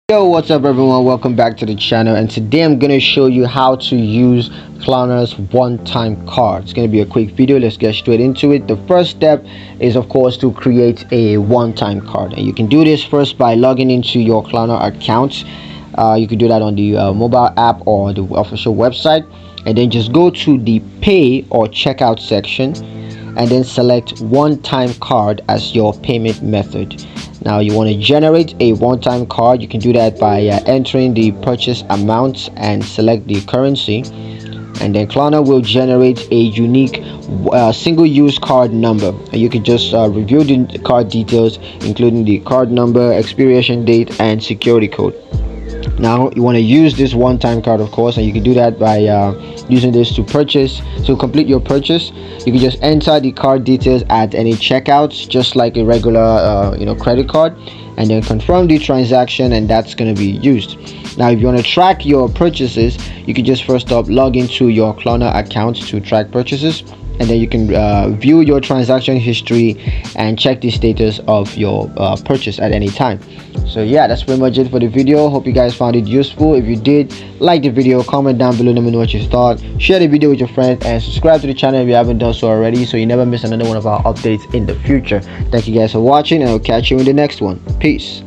Yo, what's up everyone, welcome back to the channel, and today I'm going to show you how to use KLARNA'S one-time card. It's going to be a quick video. Let's get straight into it. The first step is of course to create a one-time card, and you can do this first by logging into your KLARNA account. You can do that on the mobile app or the official website, and then just go to the pay or checkout section and then select one-time card as your payment method. Now you want to generate a one-time card. You can do that by entering the purchase amount and select the currency, and then KLARNA will generate a unique single-use card number, and you can just review the card details, including the card number, expiration date, and security code. Now you want to use this one-time card, of course, and you can do that by using this to complete your purchase. You can just enter the card details at any checkouts, just like a regular credit card, and then confirm the transaction, and that's going to be used. Now if you want to track your purchases, you can just first up log into your KLARNA account to track purchases, and then you can view your transaction history and check the status of your purchase at any time. So yeah, that's pretty much it for the video. Hope you guys found it useful. If you did, like the video, comment down below, let me know what you thought, share the video with your friends, and subscribe to the channel if you haven't done so already, so you never miss another one of our updates in the future. Thank you guys for watching, and I'll catch you in the next one. Peace.